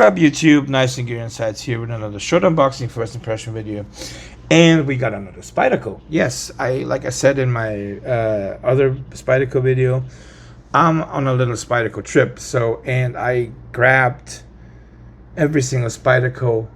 up, YouTube? Nice and Gear Insights here with another short unboxing first impression video. And we got another Spyderco. Yes, like I said in my other Spyderco video, I'm on a little Spyderco trip. And I grabbed every single Spyderco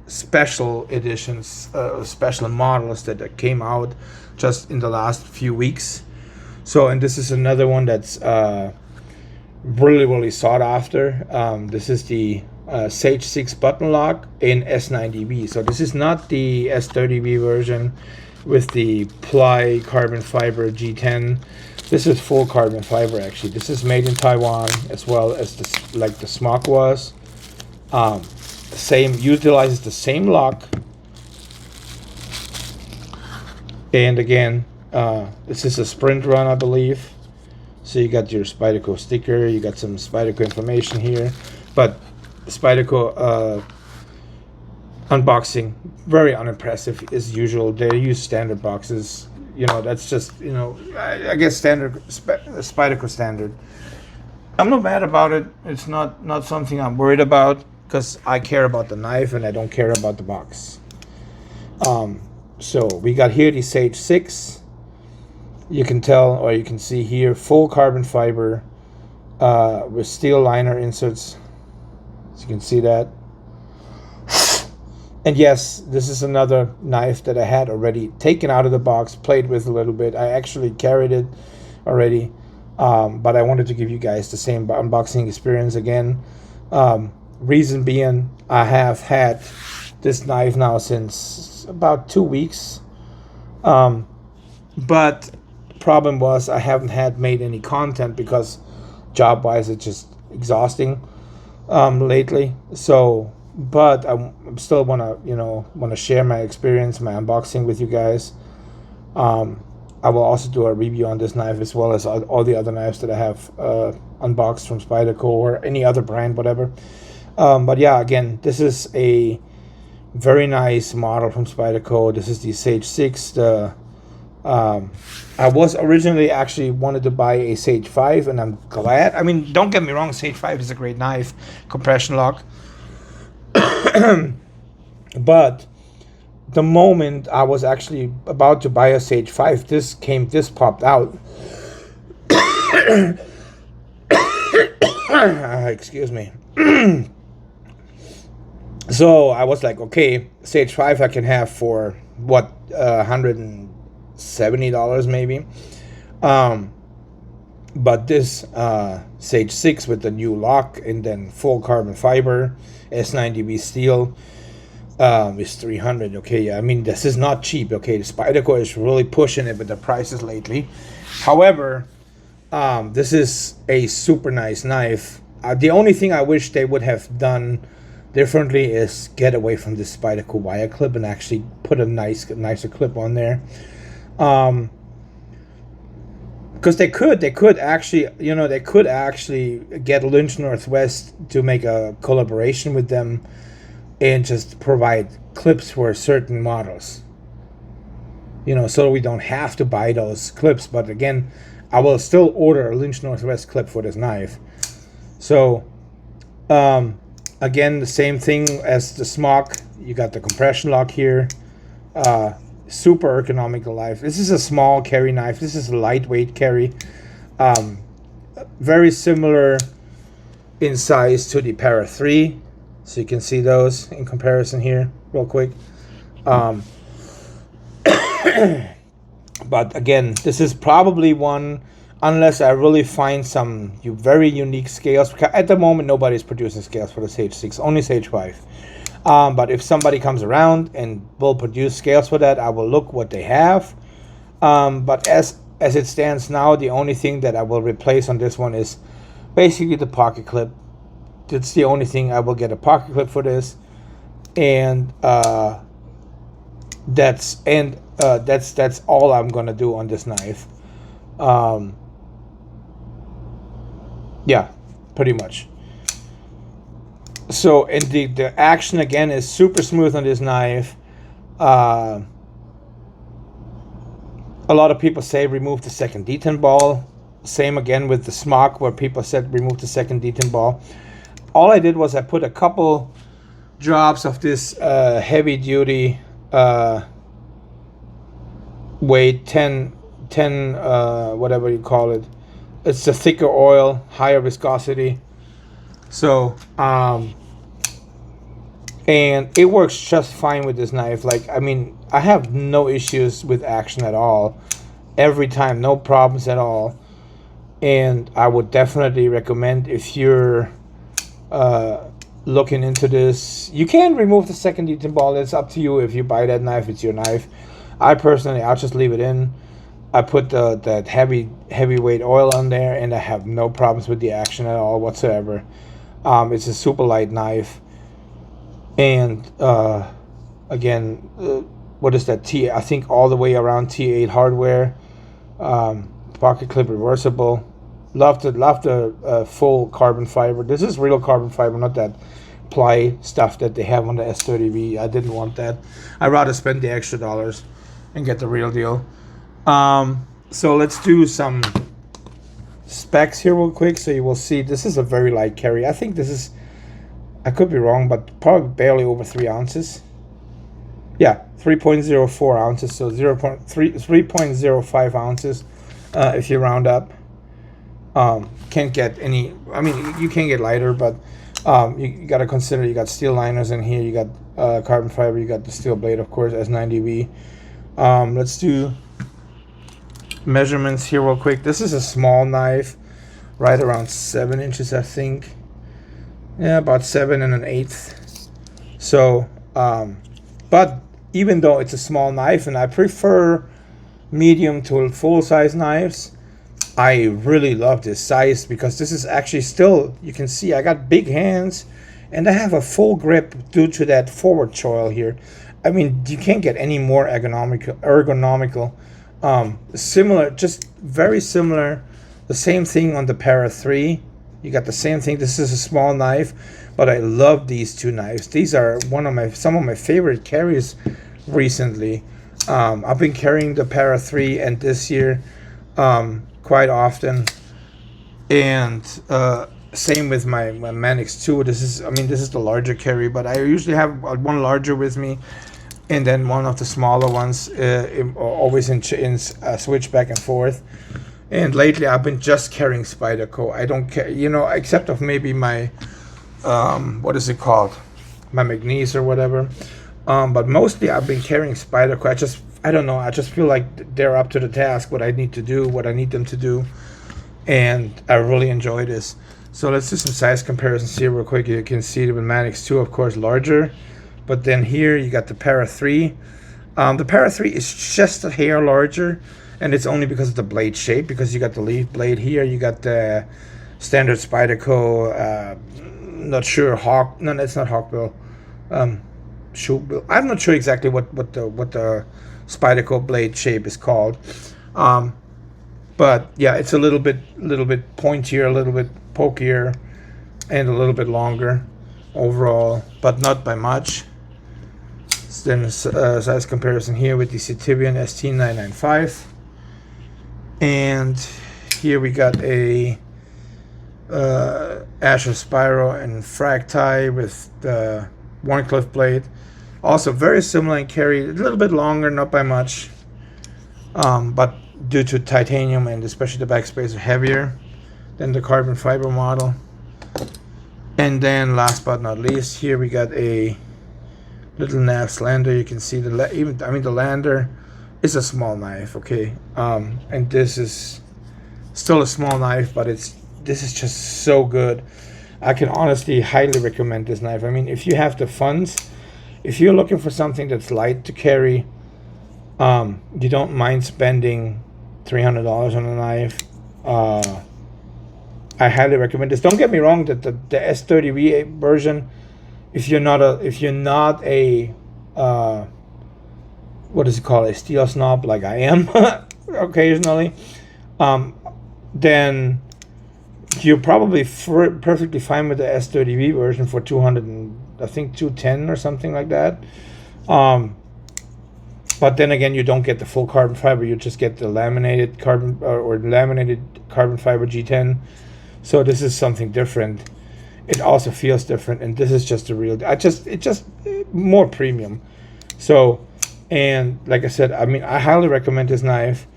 special editions, special models that came out just in the last few weeks. And this is another one that's really sought after. This is the Sage 6 button lock in S90V. So this is not the S30V version with the ply carbon fiber G10. This is full carbon fiber actually. This is made in Taiwan as well as this, like the Smock was. Utilizes the same lock. And again, this is a sprint run, I believe. So you got your Spyderco sticker, you got some Spyderco information here, but Spyderco unboxing, very unimpressive as usual. They use standard boxes, that's just, I guess standard, Spyderco standard. I'm not mad about it. It's not something I'm worried about because I care about the knife and I don't care about the box. So we got here the Sage 6. You can tell, or you can see here, full carbon fiber with steel liner inserts. So you can see that. And yes, this is another knife that I had already taken out of the box, played with a little bit. I actually carried it already, but I wanted to give you guys the same unboxing experience again. Reason being, I have had this knife now since about 2 weeks. But problem was I haven't made any content because job-wise it's just exhausting lately. But I still want to share my experience, my unboxing with you guys. I will also do a review on this knife as well as all the other knives that I have unboxed from Spyderco or any other brand, whatever. But yeah, again, this is a very nice model from Spyderco. This is the Sage 6. I was originally actually wanted to buy a Sage 5, and I'm glad. I mean, don't get me wrong, Sage 5 is a great knife, compression lock. But the moment I was actually about to buy a Sage 5, this popped out. Excuse me. So I was like, okay, Sage 5 I can have for what, $170 maybe. But this Sage 6 with the new lock and then full carbon fiber S90V steel is $300. Okay, yeah, I mean, this is not cheap. Okay, the Spyderco is really pushing it with the prices lately. However, this is a super nice knife. The only thing I wish they would have done differently is get away from this Spyderco wire clip and actually put a nicer clip on there. Because they could actually, they could actually get Lynch Northwest to make a collaboration with them and just provide clips for certain models, so we don't have to buy those clips. But again, I will still order a Lynch Northwest clip for this knife. So again, the same thing as the Smock. You got the compression lock here. Super ergonomical knife. This is a small carry knife. This is a lightweight carry. Very similar in size to the Para 3. So you can see those in comparison here real quick. But again, this is probably one, unless I really find some very unique scales. At the moment, nobody's producing scales for the Sage 6, only Sage 5. But if somebody comes around and will produce scales for that, I will look what they have. But as it stands now, the only thing that I will replace on this one is basically the pocket clip. It's the only thing. I will get a pocket clip for this, and that's all I'm gonna do on this knife. Yeah, pretty much. So, and the action again is super smooth on this knife. A lot of people say remove the second detent ball. Same again with the Smock, where people said remove the second detent ball. all I did was I put a couple drops of this heavy duty weight 10 whatever you call it. It's a thicker oil, higher viscosity. So and it works just fine with this knife. Like, I mean, I have no issues with action at all. Every time, no problems at all. And I would definitely recommend, if you're looking into this, you can remove the second detent ball. It's up to you. If you buy that knife, it's your knife. I personally, I'll just leave it in. I put that heavyweight oil on there, and I have no problems with the action at all whatsoever. It's a super light knife. And again, what is that? I think all the way around T8 hardware, pocket clip reversible. Love the full carbon fiber. This is real carbon fiber, not that ply stuff that they have on the S90V. I didn't want that. I'd rather spend the extra dollars and get the real deal. So let's do some specs here real quick, so you will see. This is a very light carry. I think this is, I could be wrong, but probably barely over 3 ounces. Yeah, 3.04 ounces, so 3.05 ounces if you round up. Can't get any, I mean, you can get lighter, but you got to consider you got steel liners in here, you got carbon fiber, you got the steel blade, of course, S90V. Let's do measurements here real quick. This is a small knife, right around 7 inches, I think. Yeah, about 7 1/8. So, but even though it's a small knife, and I prefer medium to full size knives, I really love this size, because this is actually still, you can see I got big hands, and I have a full grip due to that forward choil here. I mean, you can't get any more ergonomical. Similar, just very similar. The same thing on the Para 3. You got the same thing. This is a small knife, but I love these two knives. These are some of my favorite carries recently. I've been carrying the Para 3 and this year quite often, and same with my Manix 2. This is the larger carry, but I usually have one larger with me, and then one of the smaller ones, always in switch back and forth. And lately I've been just carrying Spyderco. I don't care, except of maybe my what is it called, my McNeese or whatever. But mostly I've been carrying Spyderco. I don't know, I just feel like they're up to the task, what I need them to do, and I really enjoy this. So let's do some size comparisons here real quick. You can see the Manix 2, of course, larger, but then here you got the Para 3. The Para 3 is just a hair larger, and it's only because of the blade shape, because you got the leaf blade here, you got the standard Spyderco, not sure, no, that's not Hawkbill, Shootbill. I'm not sure exactly what the Spyderco blade shape is called, but yeah, it's a little bit pointier, a little bit pokier, and a little bit longer overall, but not by much. Then size comparison here with the Citivian ST995, and here we got a Asher Spyro and frag tie with the Warncliffe blade, also very similar in carry, a little bit longer, not by much, but due to titanium and especially the backspacer heavier than the carbon fiber model. And then last but not least, here we got a little Nav's lander. You can see the lander is a small knife, okay, and this is still a small knife, but this is just so good. I can honestly highly recommend this knife. I mean, if you have the funds, if you're looking for something that's light to carry, you don't mind spending $300 on a knife, I highly recommend this. Don't get me wrong, that the S90V version, if you're not a what is it called, a steel snob like I am occasionally, then you're probably perfectly fine with the S90V version for 200 and I think 210 or something like that. But then again, you don't get the full carbon fiber. You just get the laminated carbon or laminated carbon fiber G10. So this is something different. it also feels different, and this is just a real, it just more premium. So, and like I said, I mean, I highly recommend this knife.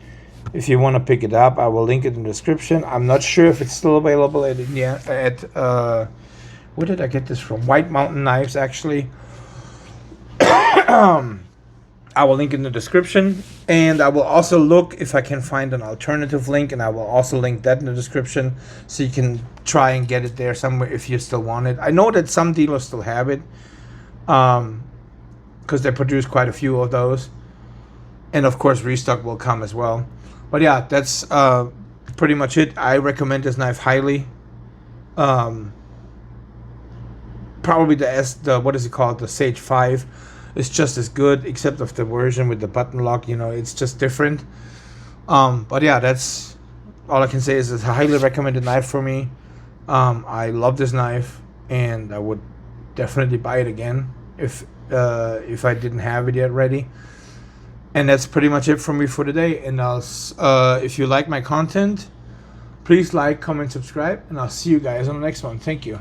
If you want to pick it up, I will link it in the description. I'm not sure if it's still available at where did I get this from? White Mountain Knives, actually. I will link in the description, and I will also look if I can find an alternative link, and I will also link that in the description, so you can try and get it there somewhere if you still want it. I know that some dealers still have it, because they produce quite a few of those, and of course restock will come as well. But yeah, that's pretty much it. I recommend this knife highly. Probably the what is it called, the Sage 5 is just as good, except of the version with the button lock. You know, it's just different. But yeah, that's all I can say. Is it's a highly recommended knife for me. I love this knife, and I would definitely buy it again if I didn't have it yet ready. And that's pretty much it from me for today. And if you like my content, please like, comment, subscribe, and I'll see you guys on the next one. Thank you.